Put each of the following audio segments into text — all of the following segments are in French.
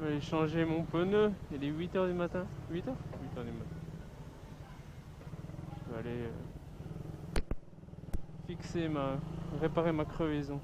vais aller changer mon pneu. Il est 8 h du matin. 8 h 8 h du matin. Je vais aller réparer ma crevaison.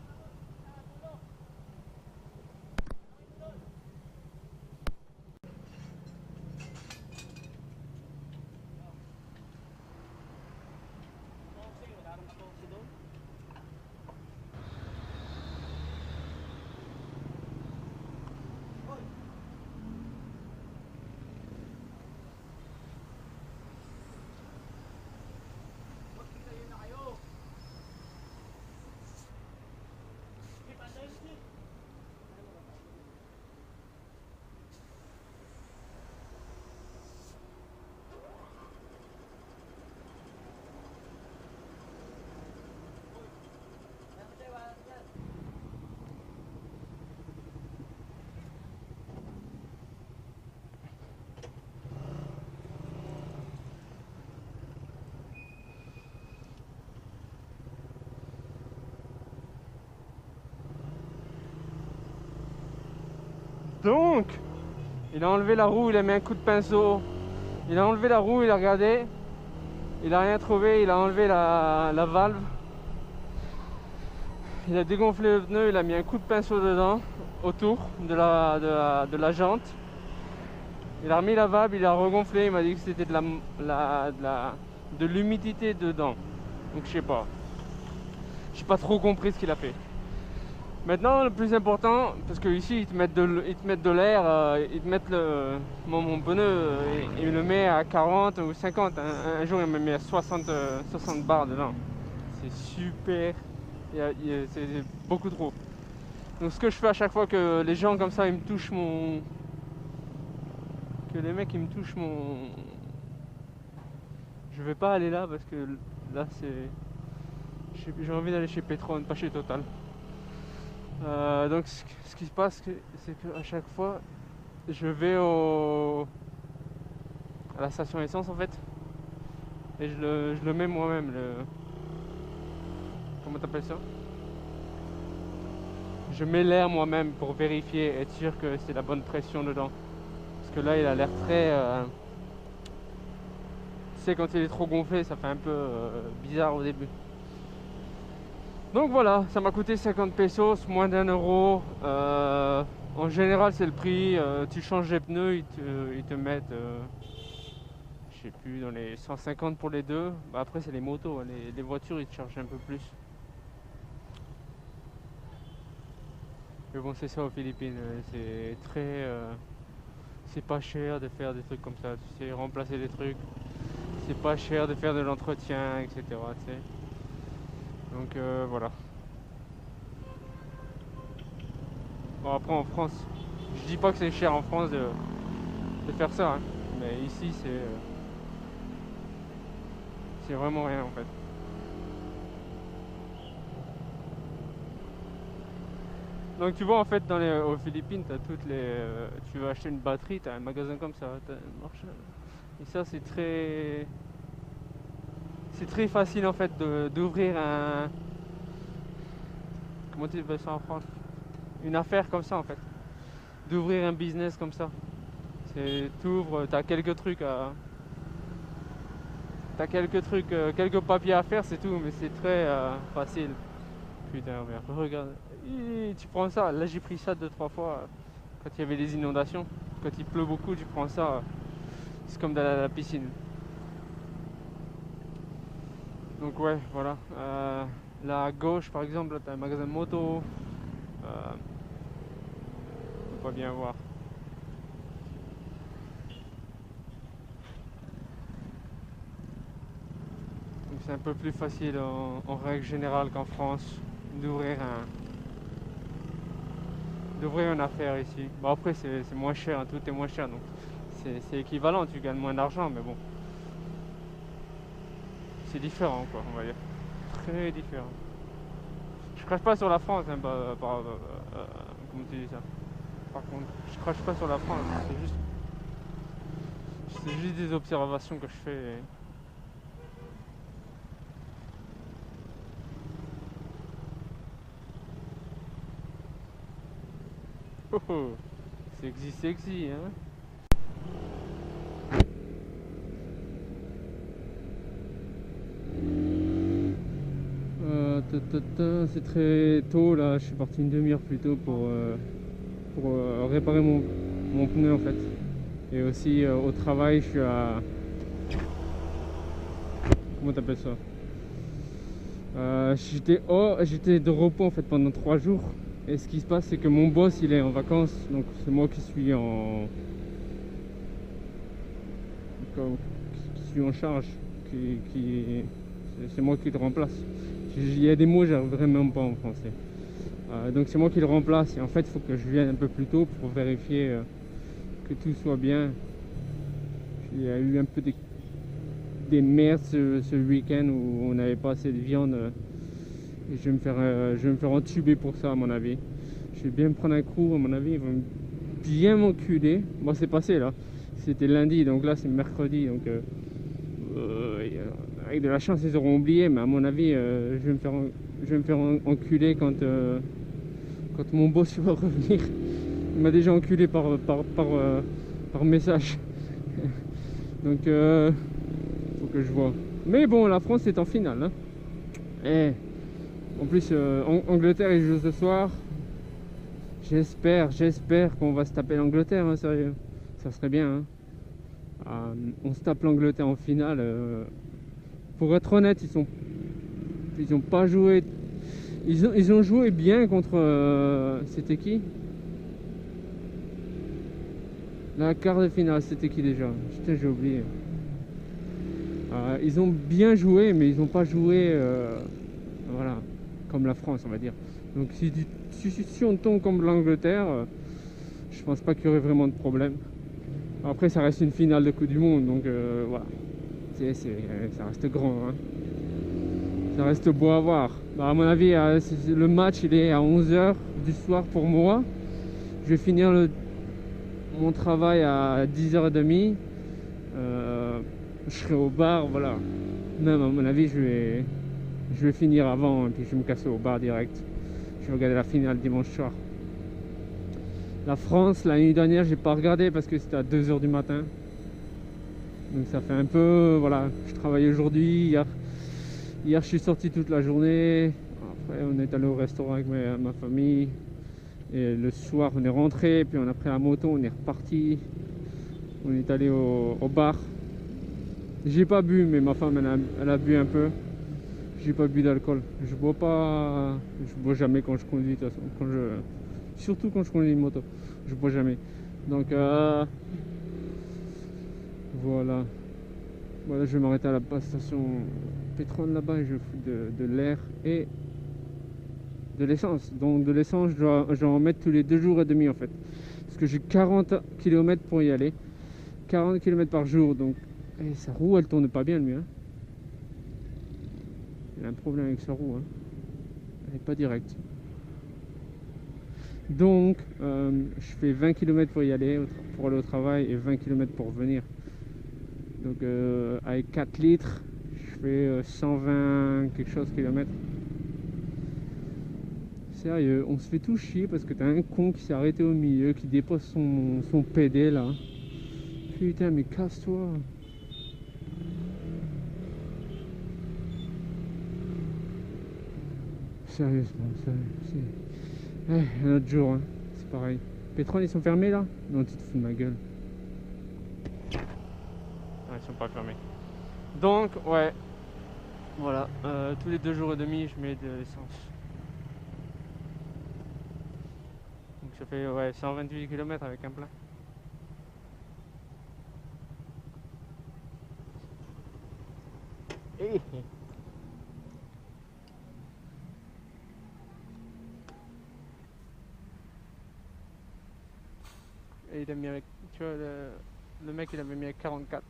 Donc, il a enlevé la roue, il a mis un coup de pinceau. Il a enlevé la roue, il a regardé. Il a rien trouvé, il a enlevé la valve. Il a dégonflé le pneu, il a mis un coup de pinceau dedans, autour de la jante. Il a remis la valve, il a regonflé, il m'a dit que c'était de l'humidité dedans. Donc je sais pas. J'ai pas trop compris ce qu'il a fait. Maintenant, le plus important, parce que ici ils te mettent de l'air, ils te mettent mon pneu, il le met à 40 ou 50. Un jour, il me met à 60 bars dedans. C'est super, c'est beaucoup trop. Donc, ce que je fais à chaque fois que les gens comme ça, ils me touchent que les mecs ils me touchent je vais pas aller là parce que là j'ai envie d'aller chez Petron, pas chez Total. Donc ce qui se passe, c'est qu'à chaque fois, je vais à la station essence en fait, et je le mets moi-même. Comment t'appelles ça? Je mets l'air moi-même pour vérifier, être sûr que c'est la bonne pression dedans. Parce que là, il a l'air très... tu sais, quand il est trop gonflé, ça fait un peu bizarre au début. Donc voilà, ça m'a coûté 50 pesos, moins d'1 euro. En général, c'est le prix. Tu changes les pneus, ils te mettent, je sais plus, dans les 150 pour les deux. Bah, après, c'est les motos, hein. Les voitures, ils te chargent un peu plus. Mais bon, c'est ça aux Philippines. C'est très, c'est pas cher de faire des trucs comme ça. Tu sais, remplacer des trucs. C'est pas cher de faire de l'entretien, etc. Tu sais. Donc voilà. Bon, après en France, je dis pas que c'est cher en France de faire ça, hein. Mais ici c'est vraiment rien en fait. Donc tu vois en fait aux Philippines, t'as tu veux acheter une batterie, t'as un magasin comme ça, t'as un marché. Et ça c'est très facile en fait d'ouvrir comment tu appelles ça en France? Une affaire comme ça en fait. D'ouvrir un business comme ça. T'ouvres, quelques papiers à faire, c'est tout, mais c'est très facile. Putain, merde, regarde. Tu prends ça, là j'ai pris ça 2 3 fois quand il y avait des inondations. Quand il pleut beaucoup, tu prends ça, c'est comme dans la piscine. Donc ouais, voilà. Là à gauche par exemple, t'as un magasin de moto. On peut pas bien voir. Donc c'est un peu plus facile en règle générale qu'en France d'ouvrir une affaire ici. Bon après c'est moins cher, hein, tout est moins cher, donc c'est équivalent, tu gagnes moins d'argent, mais bon, c'est différent quoi, on va dire. Très différent. Je crache pas sur la France, hein, comment tu dis ça? Par contre, je crache pas sur la France, c'est juste des observations que je fais. Oh, oh. Sexy, sexy, hein. C'est très tôt là, je suis parti une demi-heure plus tôt pour réparer mon pneu en fait. Et aussi au travail, je suis à... Comment t'appelles ça? J'étais de repos en fait pendant 3 jours. Et ce qui se passe, c'est que mon boss il est en vacances, donc c'est moi qui suis en charge, c'est moi qui le remplace. Il y a des mots j'arrive vraiment pas en français. Donc c'est moi qui le remplace et en fait il faut que je vienne un peu plus tôt pour vérifier que tout soit bien. Il y a eu un peu des merdes ce week-end où on n'avait pas assez de viande et je vais me faire entuber pour ça à mon avis. Je vais bien me prendre un coup à mon avis, ils vont bien m'enculer. Bon c'est passé là, c'était lundi donc là c'est mercredi donc avec de la chance ils auront oublié, mais à mon avis je vais me faire enculer quand mon boss va revenir. Il m'a déjà enculé par message. Donc faut que je vois. Mais bon, la France est en finale, hein. Et en plus Angleterre il joue ce soir. J'espère qu'on va se taper l'Angleterre, hein, sérieux. Ça serait bien, hein. On se tape l'Angleterre en finale. Pour être honnête, ils ont pas joué. Ils ont joué bien contre. C'était qui? La quart de finale, c'était qui déjà? Putain, j'ai oublié. Ils ont bien joué, mais ils n'ont pas joué voilà, comme la France, on va dire. Donc si on tombe comme l'Angleterre, je pense pas qu'il y aurait vraiment de problème. Après, ça reste une finale de Coupe du Monde, donc voilà. Ça reste grand, hein. Ça reste beau à voir. Bah, à mon avis, le match il est à 11 h du soir pour moi. Je vais finir mon travail à 10 h 30. Je serai au bar, voilà. Même à mon avis, je vais finir avant et puis je vais me casser au bar direct. Je vais regarder la finale dimanche soir. La France, la nuit dernière, j'ai pas regardé parce que c'était à 2 h du matin. Donc ça fait un peu, voilà. Je travaille aujourd'hui, hier je suis sorti toute la journée. Après on est allé au restaurant avec ma famille. Et le soir on est rentré, puis on a pris la moto, on est reparti. On est allé au bar. J'ai pas bu, mais ma femme elle a bu un peu. J'ai pas bu d'alcool. Je bois jamais quand je conduis de toute façon. Surtout quand je conduis une moto, je bois jamais. Donc voilà. Voilà, je vais m'arrêter à la station pétrole là-bas et je fous de l'air et de l'essence. Donc de l'essence, je dois en mettre tous les 2 jours et demi en fait. Parce que j'ai 40 km pour y aller. 40 km par jour, donc sa roue elle tourne pas bien le mien. Il a un problème avec sa roue, hein. Elle n'est pas directe. Donc je fais 20 km pour y aller, pour aller au travail et 20 km pour venir. Donc avec 4 litres, je fais 120 quelque chose kilomètres. Sérieux, on se fait tout chier parce que t'as un con qui s'est arrêté au milieu, qui dépose son PD là. Putain, mais casse-toi. Sérieusement, c'est... un autre jour, hein. C'est pareil. Pétrole, ils sont fermés là? Non, tu te fous de ma gueule. Ah, ils sont pas fermés. Donc, ouais. Voilà, tous les 2 jours et demi, je mets de l'essence. Donc ça fait 128 km avec un plein. Et il a mis avec, tu vois, le mec il avait mis avec 44.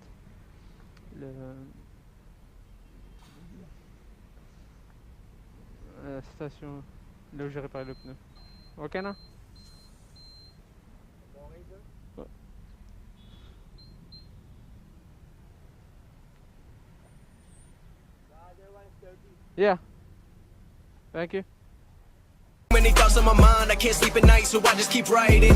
La station, là où j'ai réparé le pneu. Ok, non? Ouais. Yeah. Thank you. many thoughts on my mind, I can't sleep at night, so I just keep writing.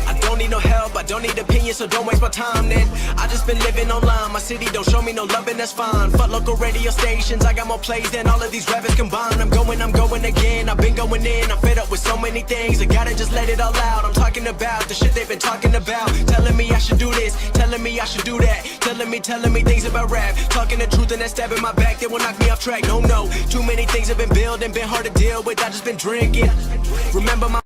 I don't need no help, I don't need opinions, so don't waste my time then. I just been living online, my city don't show me no love, and that's fine. Fuck local radio stations, I got more plays than all of these rappers combined. I'm going again, I've been going in, I'm fed up with so many things, I gotta just let it all out. I'm talking about the shit they've been talking about, telling me I should do this, telling me I should do that, telling me things about rap, talking the truth and that stab in my back, they will knock me off track. No, too many things have been building, been hard to deal with, I just been drinking. Remember my